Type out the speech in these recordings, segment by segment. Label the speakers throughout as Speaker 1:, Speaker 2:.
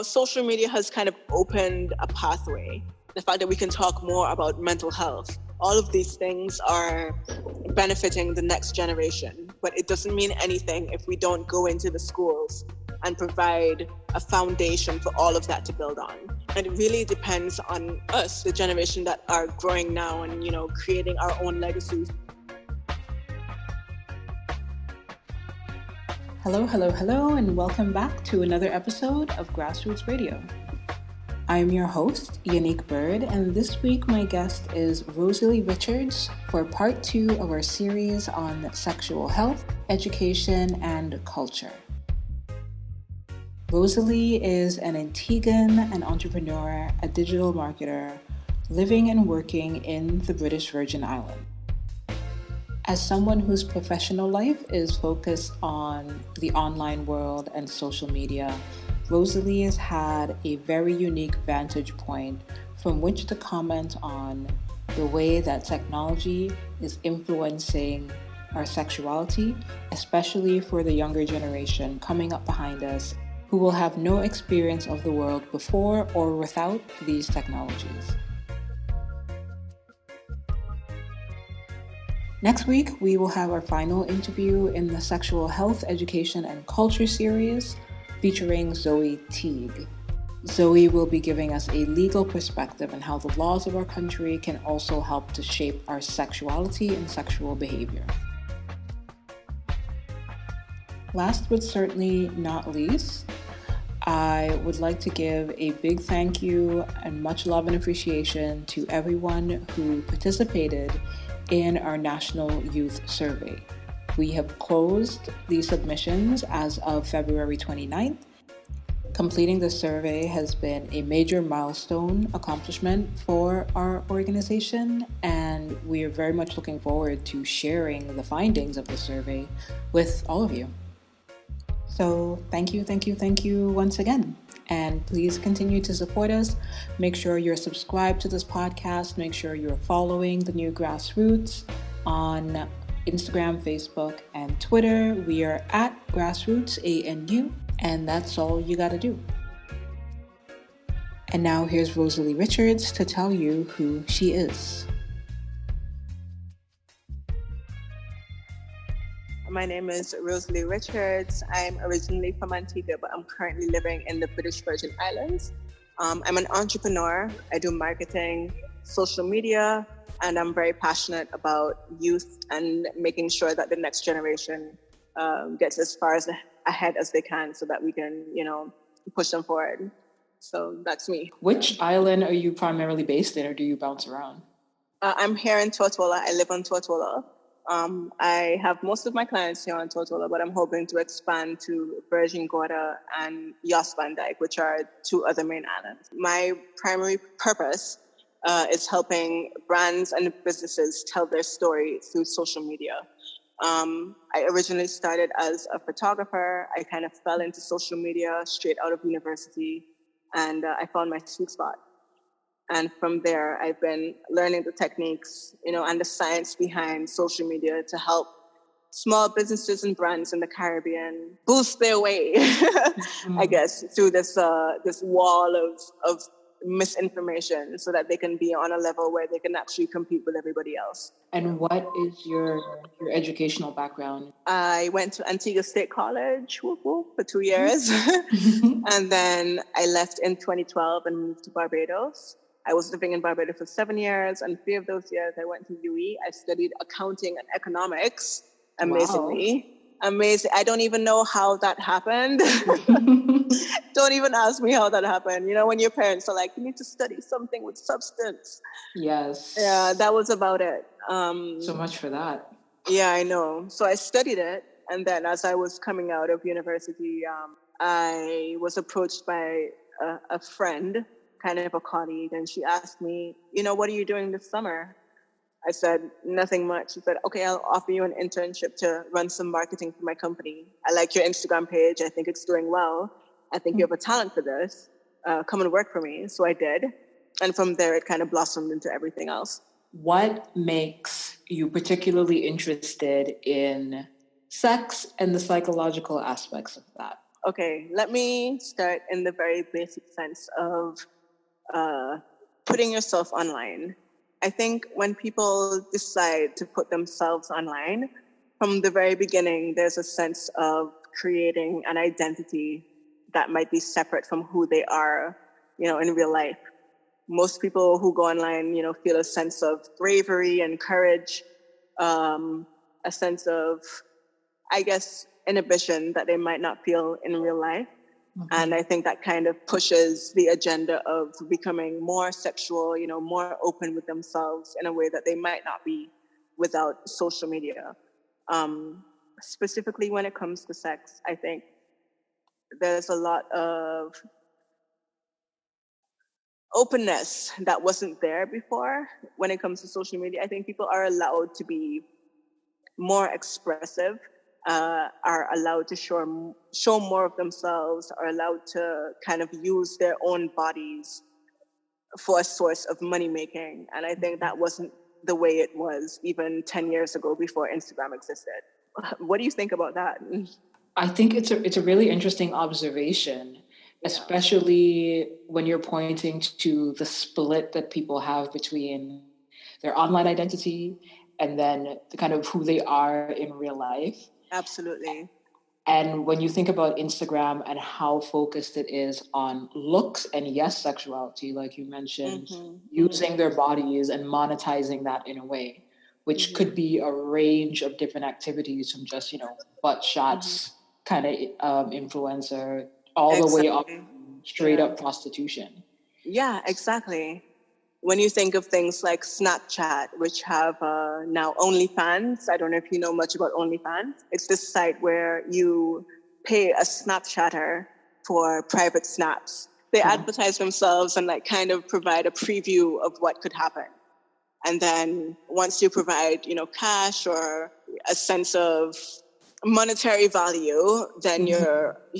Speaker 1: Social media has kind of opened a pathway. The fact that we can talk more about mental health, all of these things are benefiting the next generation, but it doesn't mean anything if we don't go into the schools and provide a foundation for all of that to build on. And it really depends on us, the generation that are growing now and, creating our own legacies.
Speaker 2: Hello, and welcome back to another episode of Grassroots Radio. I'm your host, Unique Bird, and this week my guest is Rosalie Richards for part 2 of our series on sexual health, education, and culture. Rosalie is an Antiguan, an entrepreneur, a digital marketer, living and working in the British Virgin Islands. As someone whose professional life is focused on the online world and social media, Rosalie has had a very unique vantage point from which to comment on the way that technology is influencing our sexuality, especially for the younger generation coming up behind us who will have no experience of the world before or without these technologies. Next week, we will have our final interview in the Sexual Health, Education, and Culture series featuring Zoe Teague. Zoe will be giving us a legal perspective on how the laws of our country can also help to shape our sexuality and sexual behavior. Last but certainly not least, I would like to give a big thank you and much love and appreciation to everyone who participated in our National Youth Survey. We have closed the submissions as of February 29th. Completing the survey has been a major milestone accomplishment for our organization, and we are very much looking forward to sharing the findings of the survey with all of you. So thank you once again. And please continue to support us. Make sure you're subscribed to this podcast. Make sure you're following the new Grassroots on Instagram, Facebook, and Twitter. We are at Grassroots ANU, and that's all you gotta do. And now here's Rosalie Richards to tell you who she is.
Speaker 1: My name is Rosalie Richards. I'm originally from Antigua, but I'm currently living in the British Virgin Islands. I'm an entrepreneur. I do marketing, social media, and I'm very passionate about youth and making sure that the next generation gets as far ahead as they can so that we can, push them forward. So that's me.
Speaker 2: Which island are you primarily based in, or do you bounce around?
Speaker 1: I'm here in Tortola. I live on Tortola. I have most of my clients here on Tortola, but I'm hoping to expand to Virgin Gorda and Yas Van Dyke, which are 2 other main islands. My primary purpose is helping brands and businesses tell their story through social media. I originally started as a photographer. I kind of fell into social media straight out of university, and I found my sweet spot. And from there, I've been learning the techniques, and the science behind social media to help small businesses and brands in the Caribbean boost their way, I guess, through this wall of misinformation so that they can be on a level where they can actually compete with everybody else.
Speaker 2: And what is your educational background?
Speaker 1: I went to Antigua State College for 2 years. And then I left in 2012 and moved to Barbados. I was living in Barbados for 7 years, and 3 of those years I went to UE. I studied accounting and economics, amazingly. Wow. Amazing. I don't even know how that happened. Don't even ask me how that happened. When your parents are like, you need to study something with substance.
Speaker 2: Yes.
Speaker 1: Yeah, that was about it.
Speaker 2: So much for that.
Speaker 1: Yeah, I know. So I studied it, and then as I was coming out of university, I was approached by a friend, kind of a colleague, and she asked me, what are you doing this summer? I said, nothing much. She said, okay, I'll offer you an internship to run some marketing for my company. I like your Instagram page. I think it's doing well. I think you have a talent for this. Come and work for me. So I did. And from there, it kind of blossomed into everything else.
Speaker 2: What makes you particularly interested in sex and the psychological aspects of that?
Speaker 1: Okay, let me start in the very basic sense of putting yourself online. I think when people decide to put themselves online, from the very beginning, there's a sense of creating an identity that might be separate from who they are, in real life. Most people who go online, feel a sense of bravery and courage, a sense of, I guess, inhibition that they might not feel in real life. Mm-hmm. And I think that kind of pushes the agenda of becoming more sexual, more open with themselves in a way that they might not be without social media. Specifically when it comes to sex, I think there's a lot of openness that wasn't there before when it comes to social media. I think people are allowed to be more expressive, are allowed to show more of themselves, are allowed to kind of use their own bodies for a source of money making. And I think that wasn't the way it was even 10 years ago before Instagram existed. What do you think about that?
Speaker 2: I think it's a really interesting observation, especially when you're pointing to the split that people have between their online identity and then the kind of who they are in real life.
Speaker 1: Absolutely.
Speaker 2: And when you think about Instagram and how focused it is on looks and yes, sexuality, like you mentioned, using their bodies and monetizing that in a way, which could be a range of different activities from just, butt shots kind of influencer all the way up straight up prostitution.
Speaker 1: Yeah, exactly. When you think of things like Snapchat, which have now OnlyFans, I don't know if you know much about OnlyFans. It's this site where you pay a Snapchatter for private snaps. They advertise themselves and kind of provide a preview of what could happen. And then once you provide, cash or a sense of monetary value, then you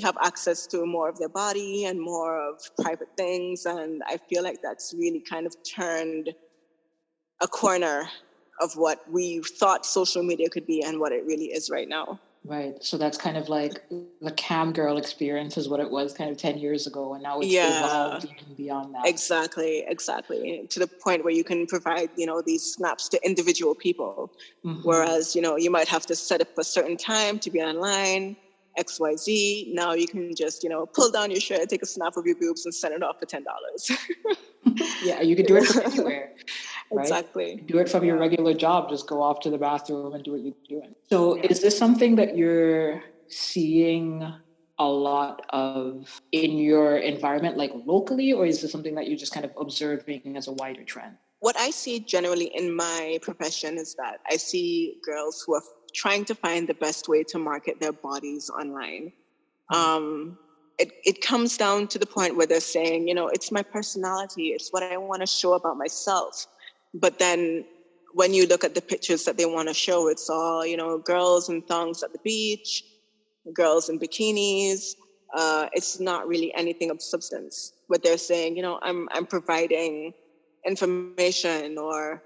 Speaker 1: have access to more of their body and more of private things. And I feel like that's really kind of turned a corner of what we thought social media could be and what it really is right now.
Speaker 2: Right. So that's kind of like the cam girl experience is what it was kind of 10 years ago. And now it's evolved even beyond that.
Speaker 1: Exactly. To the point where you can provide, these snaps to individual people. Whereas, you might have to set up a certain time to be online, XYZ. Now you can just, pull down your shirt, take a snap of your boobs and send it off for $10.
Speaker 2: Yeah, you can do it from anywhere. Right?
Speaker 1: Exactly.
Speaker 2: Do it from your regular job. Just go off to the bathroom and do what you're doing. So is this something that you're seeing a lot of in your environment, like locally, or is this something that you're just kind of observing as a wider trend?
Speaker 1: What I see generally in my profession is that I see girls who are trying to find the best way to market their bodies online. It comes down to the point where they're saying, it's my personality. It's what I want to show about myself. But then when you look at the pictures that they want to show, it's all, girls in thongs at the beach, girls in bikinis. It's not really anything of substance. What they're saying, I'm providing information or,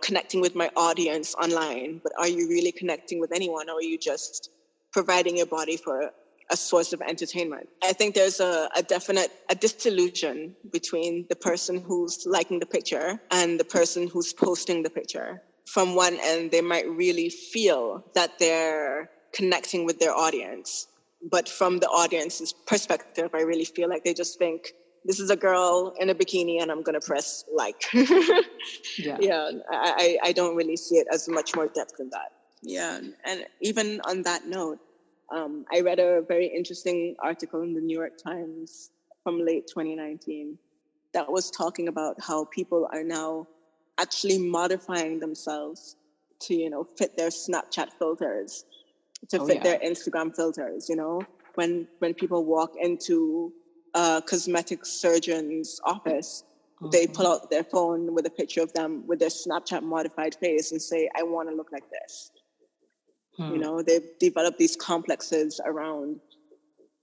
Speaker 1: connecting with my audience online. But are you really connecting with anyone, or are you just providing your body for a source of entertainment? I think there's a disillusion between the person who's liking the picture and the person who's posting the picture. From one end, they might really feel that they're connecting with their audience. But from the audience's perspective, I really feel like they just think, this is a girl in a bikini and I'm going to press like. I don't really see it as much more depth than that. Yeah, and even on that note, I read a very interesting article in the New York Times from late 2019 that was talking about how people are now actually modifying themselves to, fit their Snapchat filters, to fit their Instagram filters, when people walk into a cosmetic surgeon's office, they pull out their phone with a picture of them with their Snapchat modified face and say, I want to look like this. They've developed these complexes around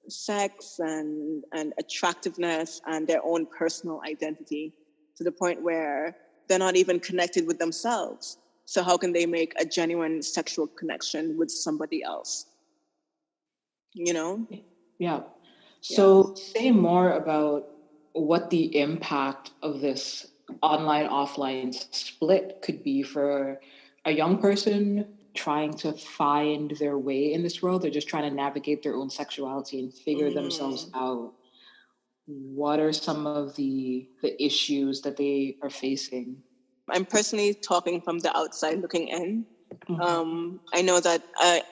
Speaker 1: sex and attractiveness and their own personal identity to the point where they're not even connected with themselves. So how can they make a genuine sexual connection with somebody else?
Speaker 2: Yeah. So say more about what the impact of this online offline split could be for a young person trying to find their way in this world. They're just trying to navigate their own sexuality and figure themselves out. What are some of the issues that they are facing?
Speaker 1: I'm personally talking from the outside looking in. I know that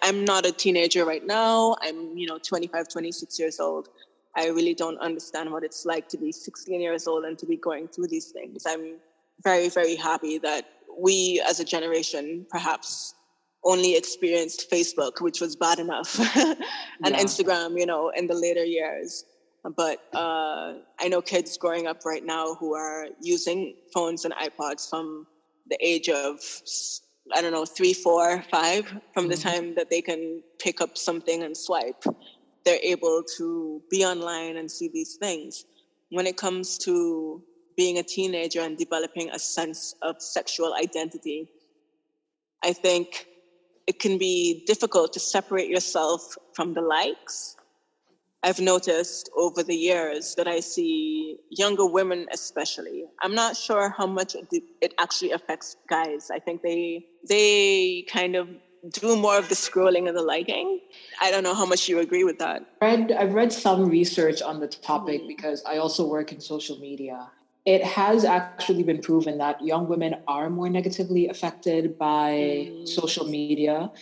Speaker 1: I'm not a teenager right now. I'm, 25, 26 years old. I really don't understand what it's like to be 16 years old and to be going through these things. I'm very, very happy that we as a generation perhaps only experienced Facebook, which was bad enough, and Instagram, in the later years. But I know kids growing up right now who are using phones and iPods from the age of, 3, 4, 5, from the time that they can pick up something and swipe. They're able to be online and see these things. When it comes to being a teenager and developing a sense of sexual identity, I think it can be difficult to separate yourself from the likes. I've noticed over the years that I see younger women especially. I'm not sure how much it actually affects guys. I think they kind of do more of the scrolling and the liking. I don't know how much you agree with that.
Speaker 2: I've read some research on the topic because I also work in social media. It has actually been proven that young women are more negatively affected by social media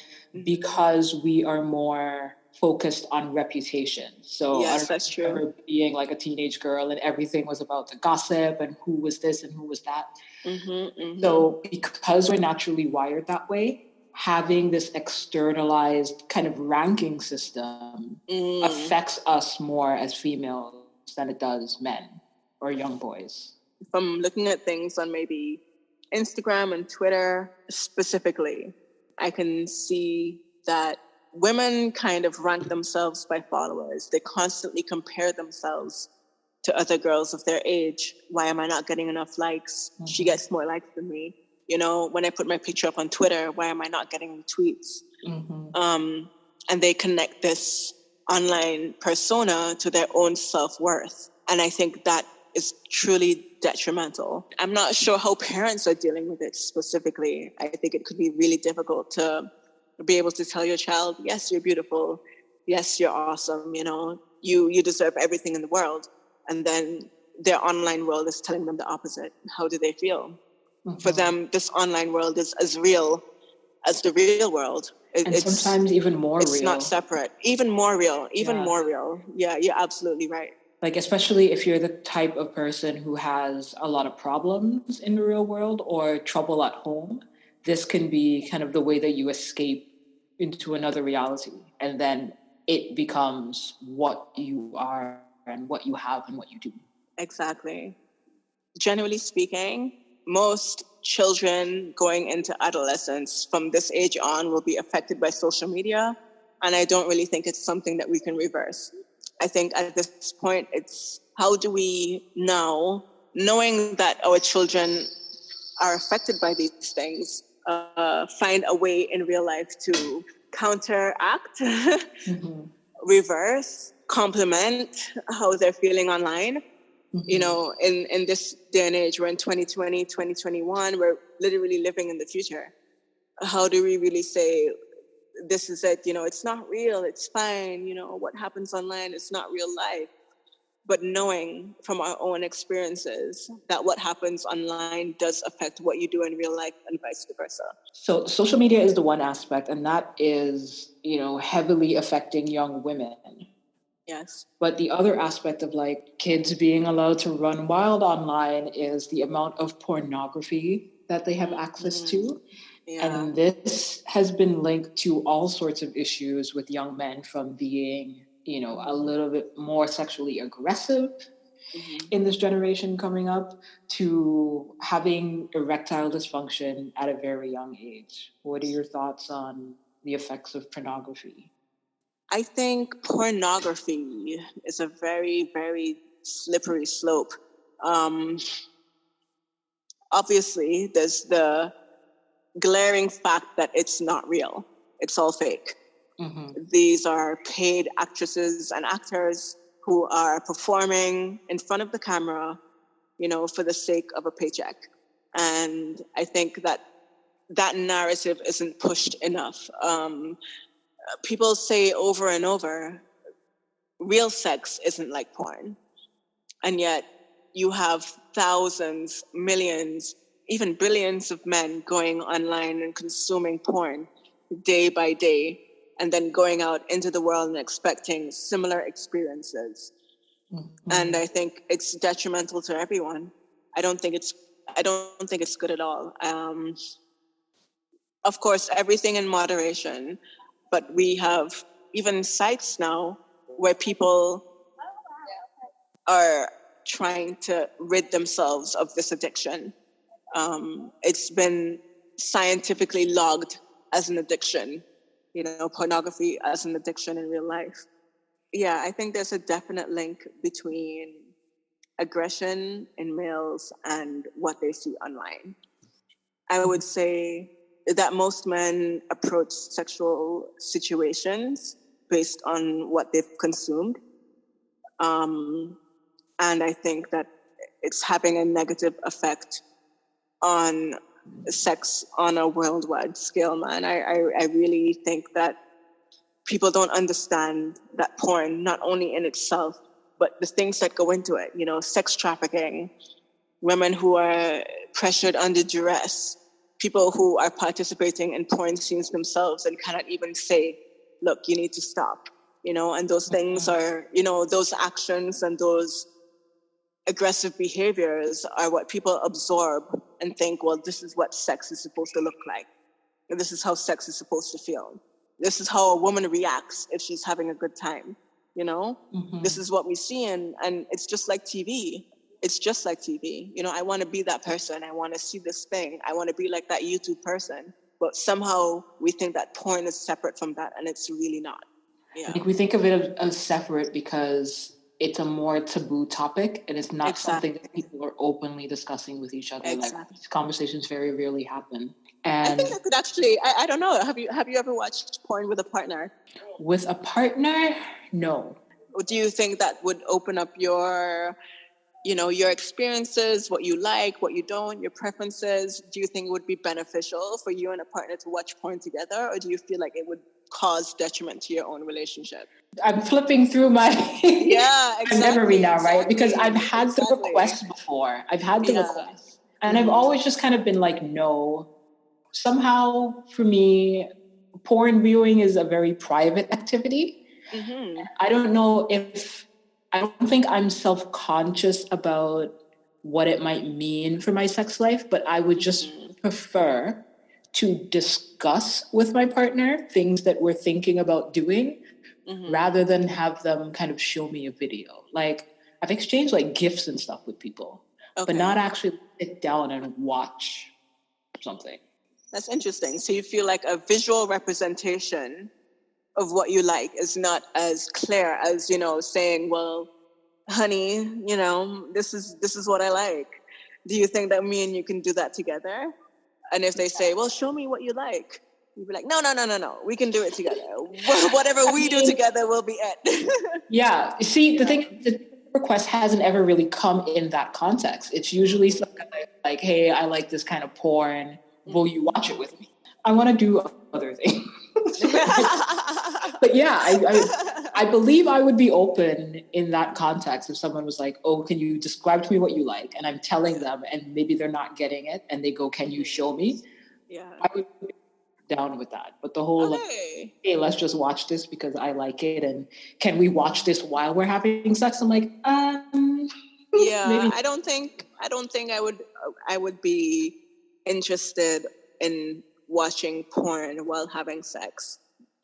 Speaker 2: because we are more focused on reputation. So
Speaker 1: yes, that's true.
Speaker 2: I remember being like a teenage girl and everything was about the gossip and who was this and who was that. So because we're naturally wired that way, having this externalized kind of ranking system affects us more as females than it does men or young boys.
Speaker 1: From looking at things on maybe Instagram and Twitter specifically, I can see that women kind of rank themselves by followers. They constantly compare themselves to other girls of their age. Why am I not getting enough likes? She gets more likes than me. When I put my picture up on Twitter, why am I not getting tweets? And they connect this online persona to their own self-worth. And I think that is truly detrimental. I'm not sure how parents are dealing with it specifically. I think it could be really difficult to be able to tell your child, yes, you're beautiful. Yes, you're awesome. You deserve everything in the world. And then their online world is telling them the opposite. How do they feel? For them, this online world is as real as the real world.
Speaker 2: It's sometimes even more real.
Speaker 1: It's not separate. Even more real. More real. Yeah, you're absolutely right.
Speaker 2: Like, especially if you're the type of person who has a lot of problems in the real world or trouble at home, this can be kind of the way that you escape into another reality. And then it becomes what you are and what you have and what you do.
Speaker 1: Exactly. Generally speaking, most children going into adolescence from this age on will be affected by social media. And I don't really think it's something that we can reverse. I think at this point, it's how do we now, knowing that our children are affected by these things, find a way in real life to counteract, reverse, complement how they're feeling online. In this day and age, we're in 2020, 2021, we're literally living in the future. How do we really say, this is it, it's not real, it's fine, what happens online is not real life. But knowing from our own experiences that what happens online does affect what you do in real life and vice versa.
Speaker 2: So social media is the one aspect, and that is, heavily affecting young women.
Speaker 1: Yes.
Speaker 2: But the other aspect of like kids being allowed to run wild online is the amount of pornography that they have access to. Yeah. And this has been linked to all sorts of issues with young men, from being, a little bit more sexually aggressive in this generation coming up to having erectile dysfunction at a very young age. What are your thoughts on the effects of pornography?
Speaker 1: I think pornography is a very, very slippery slope. Obviously, there's the glaring fact that it's not real. It's all fake. These are paid actresses and actors who are performing in front of the camera, for the sake of a paycheck. And I think that narrative isn't pushed enough. People say over and over, real sex isn't like porn. And yet you have thousands, millions, even billions of men going online and consuming porn day by day, and then going out into the world and expecting similar experiences. Mm-hmm. And I think it's detrimental to everyone. I don't think it's good at all. Of course, everything in moderation, but we have even sites now where people are trying to rid themselves of this addiction. It's been scientifically logged as an addiction, pornography as an addiction in real life. Yeah, I think there's a definite link between aggression in males and what they see online. I would say that most men approach sexual situations based on what they've consumed. And I think that it's having a negative effect on sex on a worldwide scale, man. I really think that people don't understand that porn, not only in itself, but the things that go into it, sex trafficking, women who are pressured under duress, people who are participating in porn scenes themselves and cannot even say, look, you need to stop, and those things are, those actions and those aggressive behaviors are what people absorb and think, well, this is what sex is supposed to look like. And this is how sex is supposed to feel. This is how a woman reacts if she's having a good time, Mm-hmm. This is what we see, and it's just like TV. It's just like TV. I want to be that person. I want to see this thing. I want to be like that YouTube person. But somehow we think that porn is separate from that, and it's really not. Yeah.
Speaker 2: I think we think of it as separate because it's a more taboo topic, and it's not something that people are openly discussing with each other. Exactly. Like, these conversations very rarely happen. And
Speaker 1: I think that could actually, I don't know, have you ever watched porn with a partner?
Speaker 2: With a partner? No.
Speaker 1: Do you think that would open up your experiences, what you like, what you don't, your preferences? Do you think it would be beneficial for you and a partner to watch porn together, or do you feel like it would cause detriment to your own relationship?
Speaker 2: I'm flipping through my memory now, right? Because I've had the request before. Request. And I've always just kind of been like, no. Somehow, for me, porn viewing is a very private activity. Mm-hmm. I don't think I'm self-conscious about what it might mean for my sex life, but I would just prefer to discuss with my partner things that we're thinking about doing, rather than have them kind of show me a video. Like, I've exchanged like GIFs and stuff with people, but not actually sit down and watch something.
Speaker 1: That's interesting. So you feel like a visual representation of what you like is not as clear as, saying, well, honey, this is what I like. Do you think that me and you can do that together? And if they say, well, show me what you like, you'd be like, no, we can do it together. Whatever we do together will be it.
Speaker 2: Yeah. See, the thing, the request hasn't ever really come in that context. It's usually something like, hey, I like this kind of porn. Will you watch it with me? I want to do other things. But yeah, I believe I would be open in that context if someone was like, oh, can you describe to me what you like? And I'm telling them, and maybe they're not getting it, and they go, can you show me? Yeah. I would be down with that. But the whole, hey, let's just watch this because I like it, and can we watch this while we're having sex? I'm like, yeah,
Speaker 1: maybe. I don't think I would be interested in watching porn while having sex.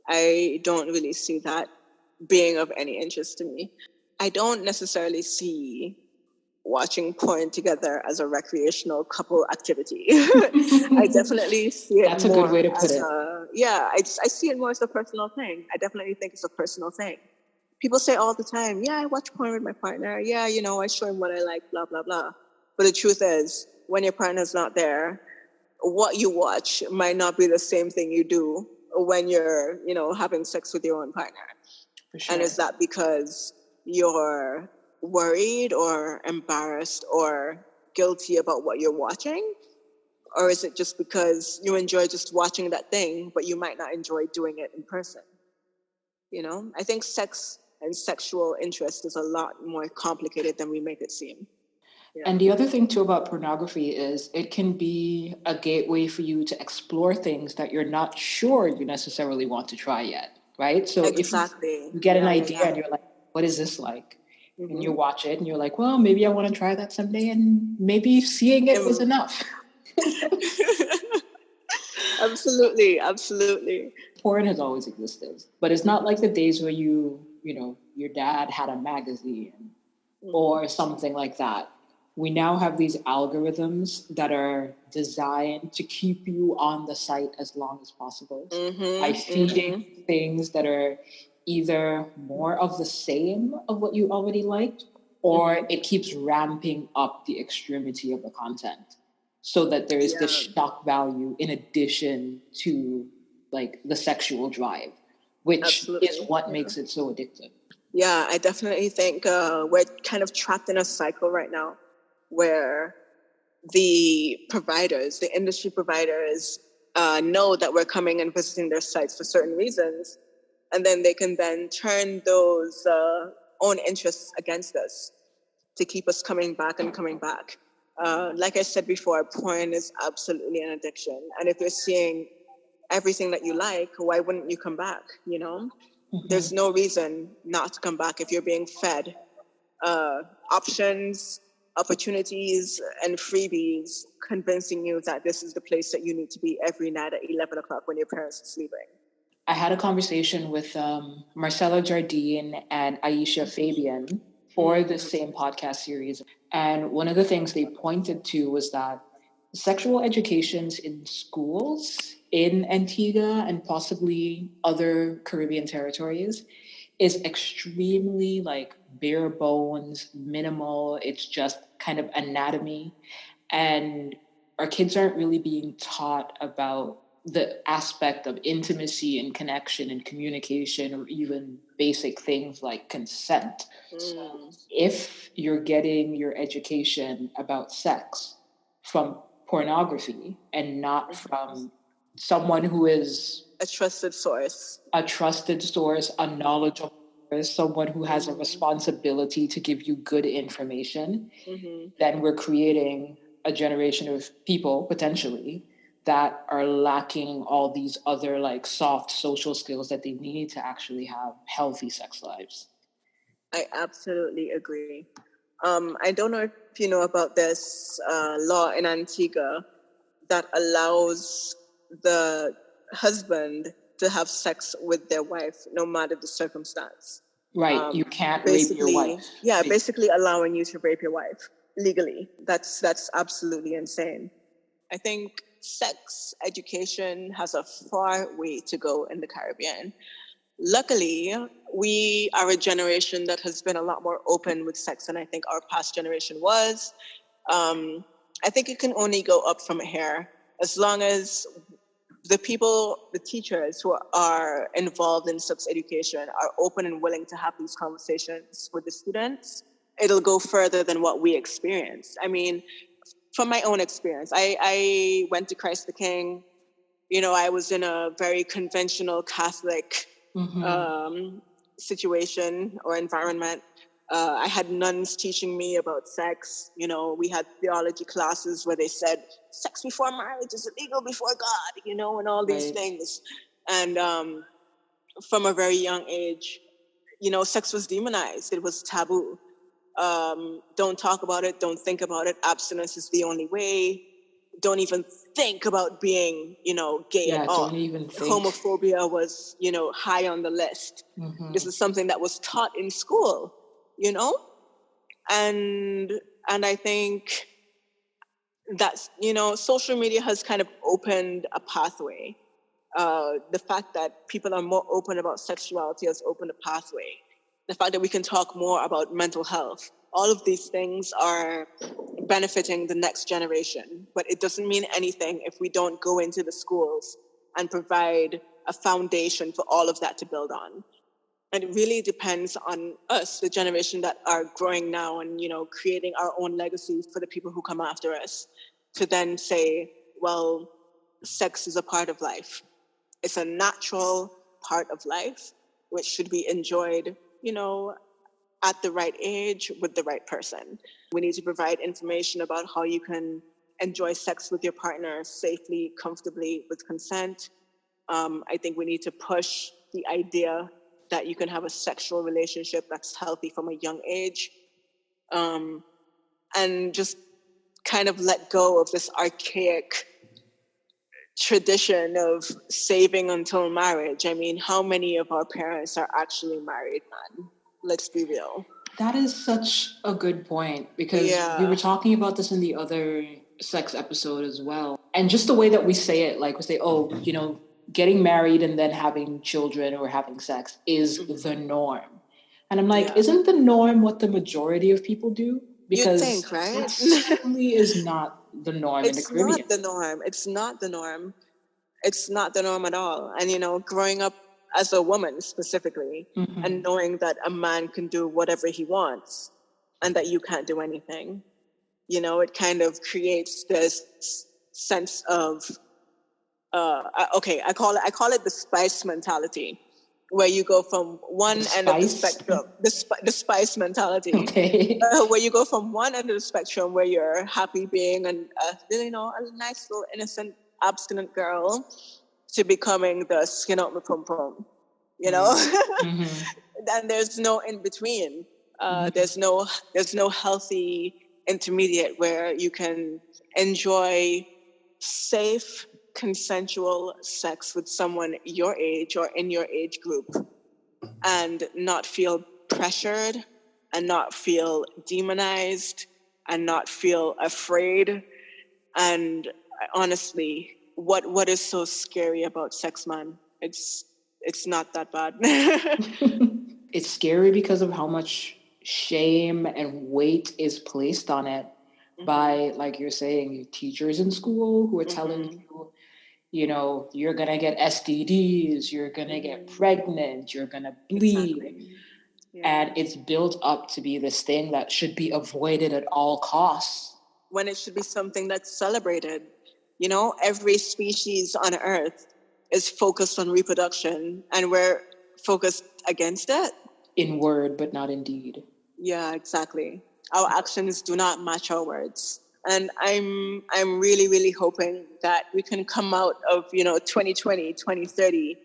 Speaker 1: I don't really see that being of any interest to me. I don't necessarily see watching porn together as a recreational couple activity. I definitely see it.
Speaker 2: That's a good way to put it.
Speaker 1: I see it more as a personal thing. I definitely think it's a personal thing. People say all the time, yeah, I watch porn with my partner. Yeah, I show him what I like, blah, blah, blah. But the truth is, when your partner's not there, what you watch might not be the same thing you do when you're, having sex with your own partner. For sure. And is that because you're worried or embarrassed or guilty about what you're watching? Or is it just because you enjoy just watching that thing, but you might not enjoy doing it in person? You know, I think sex and sexual interest is a lot more complicated than we make it seem. Yeah.
Speaker 2: And the other thing too about pornography is it can be a gateway for you to explore things that you're not sure you necessarily want to try yet, right? So
Speaker 1: exactly.
Speaker 2: if you get an idea and you're like, what is this like? And you watch it and you're like, well, maybe I want to try that someday, and maybe seeing it is enough.
Speaker 1: Absolutely, absolutely.
Speaker 2: Porn has always existed, but it's not like the days where you know, your dad had a magazine or something like that. We now have these algorithms that are designed to keep you on the site as long as possible by feeding things that are either more of the same of what you already liked, or it keeps ramping up the extremity of the content so that there is this shock value in addition to like the sexual drive, which is what makes it so addictive.
Speaker 1: Yeah, I definitely think we're kind of trapped in a cycle right now where the providers, the industry providers, know that we're coming and visiting their sites for certain reasons, and then they can then turn those own interests against us to keep us coming back and coming back. Like I said before, porn is absolutely an addiction. And if you're seeing everything that you like, why wouldn't you come back, you know? There's no reason not to come back if you're being fed options, opportunities, and freebies convincing you that this is the place that you need to be every night at 11 o'clock when your parents are sleeping.
Speaker 2: I had a conversation with Marcella Jardine and Aisha Fabian for the same podcast series. And one of the things they pointed to was that sexual educations in schools in Antigua and possibly other Caribbean territories is extremely like bare bones, minimal. It's just kind of anatomy. And our kids aren't really being taught about the aspect of intimacy and connection and communication, or even basic things like consent. So if you're getting your education about sex from pornography and not from someone who is
Speaker 1: a trusted source,
Speaker 2: a knowledgeable source, someone who has a responsibility to give you good information, then we're creating a generation of people potentially that are lacking all these other like soft social skills that they need to actually have healthy sex lives.
Speaker 1: I absolutely agree. I don't know if you know about this law in Antigua that allows the husband to have sex with their wife, no matter the circumstance.
Speaker 2: Right, you can't rape your wife.
Speaker 1: Yeah, basically allowing you to rape your wife legally. That's absolutely insane. I think sex education has a far way to go in the Caribbean. Luckily, we are a generation that has been a lot more open with sex than I think our past generation was. I think it can only go up from here as long as the teachers who are involved in sex education are open and willing to have these conversations with the students. It'll go further than what we experience. I mean, from my own experience, I went to Christ the King. You know, I was in a very conventional Catholic situation or environment. I had nuns teaching me about sex. You know, we had theology classes where they said sex before marriage is illegal before God, you know, and all these things. And from a very young age, you know, sex was demonized. It was taboo. Don't talk about it. Don't think about it. Abstinence is the only way. Don't even think about being, you know, gay at all.
Speaker 2: Don't even think.
Speaker 1: Homophobia was, you know, high on the list. This is something that was taught in school, you know? And I think that's, you know, social media has kind of opened a pathway. The fact that people are more open about sexuality has opened a pathway. The fact that we can talk more about mental health. All of these things are benefiting the next generation, but it doesn't mean anything if we don't go into the schools and provide a foundation for all of that to build on. it really depends on us, the generation that are growing now and, creating our own legacy for the people who come after us, to then say, well, sex is a part of life. It's a natural part of life, which should be enjoyed, at the right age with the right person. We need to provide information about how you can enjoy sex with your partner safely, comfortably, with consent. I think we need to push the idea that you can have a sexual relationship that's healthy from a young age, and just kind of let go of this archaic tradition of saving until marriage. I mean, how many of our parents are actually married, man? Let's be real.
Speaker 2: That is such a good point, because we were talking about this in the other sex episode as well. And just the way that we say it, like we say, getting married and then having children or having sex is the norm. And I'm like, isn't the norm what the majority of people do? Because
Speaker 1: you think, right?
Speaker 2: It certainly is not the norm in the Caribbean.
Speaker 1: It's not the norm. It's not the norm. It's not the norm at all. And, growing up as a woman specifically, and knowing that a man can do whatever he wants and that you can't do anything, it kind of creates this sense of, I call it the spice mentality, where you go from one end of the spectrum, the spice mentality, where you go from one end of the spectrum where you're happy being a nice little innocent, abstinent girl, to becoming the skin out my pum pum, and there's no in between. There's no healthy intermediate where you can enjoy safe, consensual sex with someone your age or in your age group and not feel pressured and not feel demonized and not feel afraid. And honestly, what is so scary about sex, man? It's not that bad.
Speaker 2: It's scary because of how much shame and weight is placed on it by, like you're saying, teachers in school who are telling you, you're going to get STDs, you're going to get pregnant, you're going to bleed. Exactly. And it's built up to be this thing that should be avoided at all costs.
Speaker 1: When it should be something that's celebrated. Every species on Earth is focused on reproduction, and we're focused against it.
Speaker 2: In word, but not in deed.
Speaker 1: Yeah, exactly. Our actions do not match our words. And I'm really, really hoping that we can come out of, 2020, 2030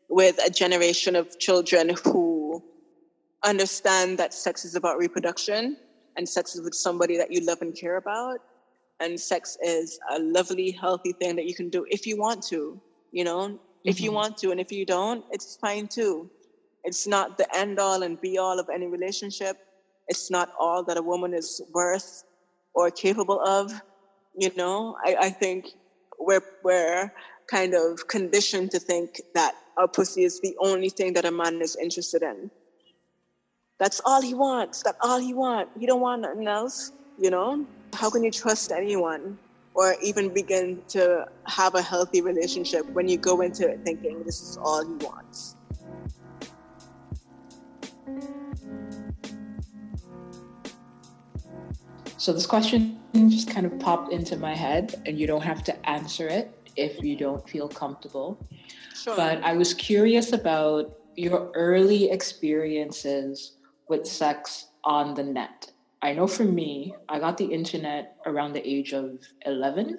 Speaker 1: with a generation of children who understand that sex is about reproduction, and sex is with somebody that you love and care about. And sex is a lovely, healthy thing that you can do if you want to, if you want to. And if you don't, it's fine too. It's not the end all and be all of any relationship. It's not all that a woman is worth or capable of. I think we're kind of conditioned to think that our pussy is the only thing that a man is interested in. That's all he wants. That's all he wants. He don't want nothing else, How can you trust anyone or even begin to have a healthy relationship when you go into it thinking this is all he wants?
Speaker 2: So this question just kind of popped into my head, and you don't have to answer it if you don't feel comfortable.
Speaker 1: Sure.
Speaker 2: But I was curious about your early experiences with sex on the net. I know for me, I got the internet around the age of 11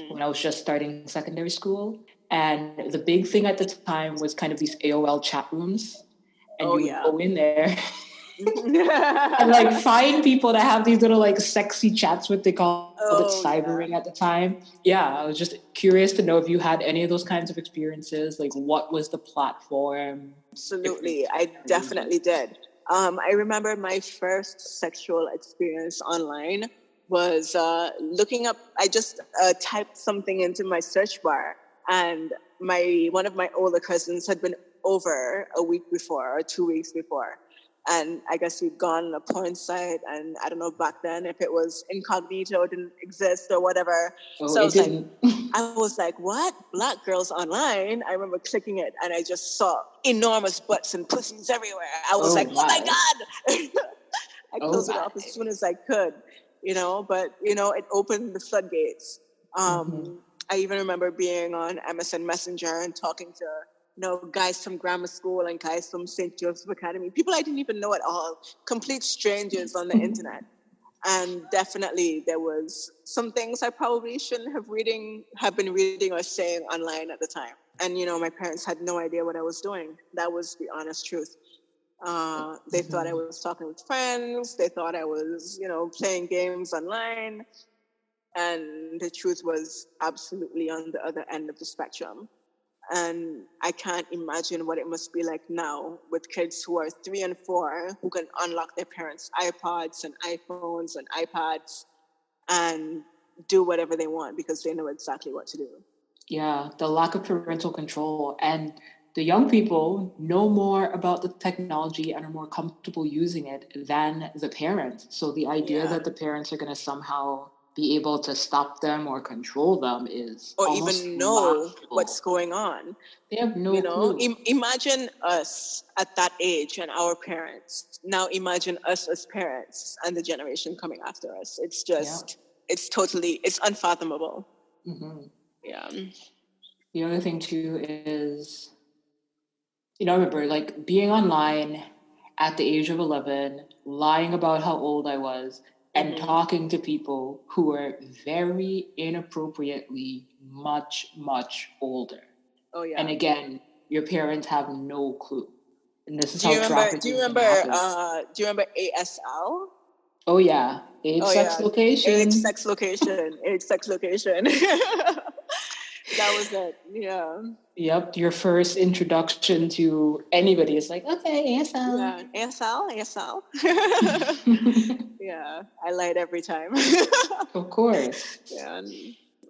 Speaker 2: when I was just starting secondary school. And the big thing at the time was kind of these AOL chat rooms. And you would go in there and find people that have these little sexy chats, what they call it, cybering at the time. Yeah, I was just curious to know if you had any of those kinds of experiences. What was the platform?
Speaker 1: Absolutely, I definitely did. I remember my first sexual experience online was looking up. I just typed something into my search bar, and one of my older cousins had been over a week before or 2 weeks before. And I guess we'd gone on a porn site, and I don't know back then if it was incognito, didn't exist or whatever.
Speaker 2: Oh,
Speaker 1: so
Speaker 2: it didn't.
Speaker 1: I was like, what? Black girls online? I remember clicking it, and I just saw enormous butts and pussies everywhere. I was like, oh my God! I closed it off as soon as I could, but, it opened the floodgates. I even remember being on MSN Messenger and talking to, guys from grammar school and guys from St. Joseph Academy, people I didn't even know at all, complete strangers on the internet. And definitely there was some things I probably shouldn't have been reading or saying online at the time. And, my parents had no idea what I was doing. That was the honest truth. They thought I was talking with friends. They thought I was, playing games online. And the truth was absolutely on the other end of the spectrum. And I can't imagine what it must be like now with kids who are 3 and 4 who can unlock their parents' iPods and iPhones and iPads and do whatever they want because they know exactly what to do.
Speaker 2: Yeah, the lack of parental control. And the young people know more about the technology and are more comfortable using it than the parents. So the idea that the parents are going to somehow be able to stop them or control them is
Speaker 1: or even know what's going on.
Speaker 2: They have no clue.
Speaker 1: Imagine us at that age and our parents. Now imagine us as parents and the generation coming after us. It's just, it's unfathomable. Yeah.
Speaker 2: The other thing too is, I remember like being online at the age of 11, lying about how old I was, and talking to people who were very inappropriately much, much older. Oh yeah. And again, your parents have no clue. And this is how trafficking
Speaker 1: Do you remember ASL?
Speaker 2: Oh yeah. Age, sex, location.
Speaker 1: Age, sex, location. That was it. Yeah.
Speaker 2: Yep. Your first introduction to anybody is like, okay, ASL.
Speaker 1: Yeah. ASL. Yeah. I lied every time.
Speaker 2: Of course.
Speaker 1: Yeah.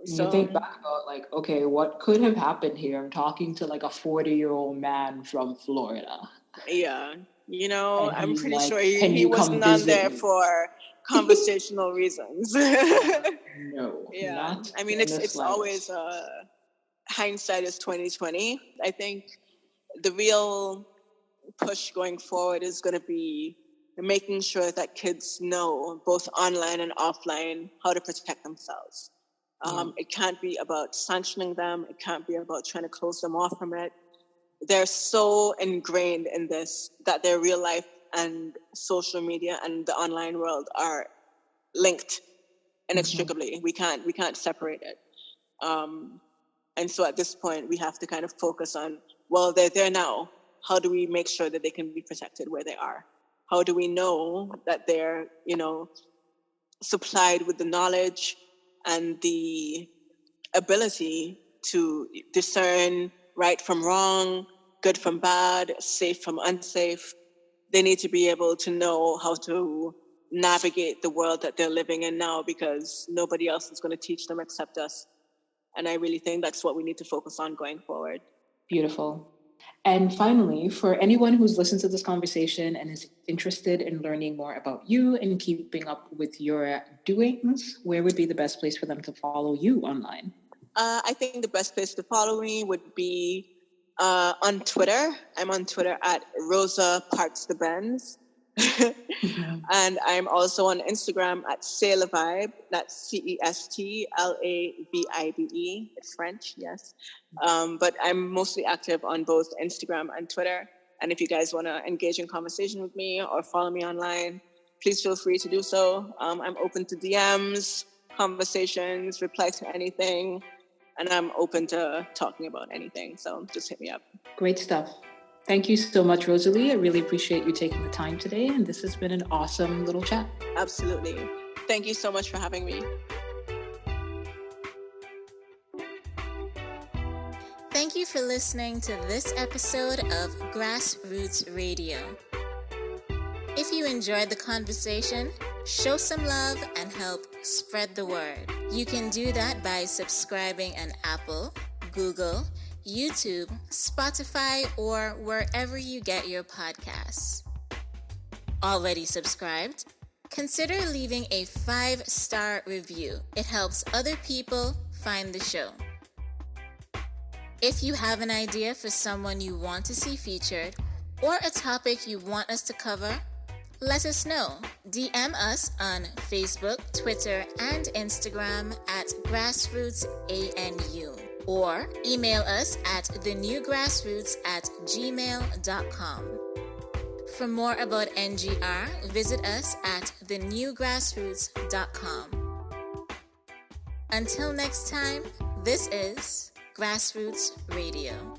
Speaker 2: So, you think back about like, okay, what could have happened here? I'm talking to like a 40-year-old man from Florida.
Speaker 1: Yeah. I'm pretty sure he wasn't on there for conversational reasons.
Speaker 2: No.
Speaker 1: Yeah. I mean, it's always hindsight is 20/20. I think the real push going forward is going to be making sure that kids know both online and offline how to protect themselves. It can't be about sanctioning them. It can't be about trying to close them off from it. They're so ingrained in this that their real life and social media and the online world are linked inextricably. We can't separate it. And so at this point, we have to kind of focus on, well, they're there now. How do we make sure that they can be protected where they are? How do we know that they're, supplied with the knowledge and the ability to discern right from wrong, good from bad, safe from unsafe? They need to be able to know how to navigate the world that they're living in now because nobody else is going to teach them except us. And I really think that's what we need to focus on going forward.
Speaker 2: Beautiful. And finally, for anyone who's listened to this conversation and is interested in learning more about you and keeping up with your doings, where would be the best place for them to follow you online?
Speaker 1: I think the best place to follow me would be on Twitter. I'm on Twitter at Rosa Parks the Benz. And I'm also on Instagram at Cestlavibe. That's Cestlavibe. It's French, yes. But I'm mostly active on both Instagram and Twitter. And if you guys want to engage in conversation with me or follow me online, please feel free to do so. I'm open to DMs, conversations, reply to anything. And I'm open to talking about anything. So just hit me up.
Speaker 2: Great stuff. Thank you so much, Rosalie. I really appreciate you taking the time today. And this has been an awesome little chat.
Speaker 1: Absolutely. Thank you so much for having me.
Speaker 3: Thank you for listening to this episode of Grassroots Radio. If you enjoyed the conversation, show some love and help spread the word. You can do that by subscribing on Apple, Google, YouTube, Spotify, or wherever you get your podcasts. already subscribed, consider leaving a 5-star review. It helps other people find the show. If you have an idea for someone you want to see featured or a topic you want us to cover, let us know. DM us on Facebook, Twitter, and Instagram at grassrootsanu, or email us at thenewgrassroots@gmail.com. For more about NGR, visit us at thenewgrassroots.com. Until next time, this is Grassroots Radio.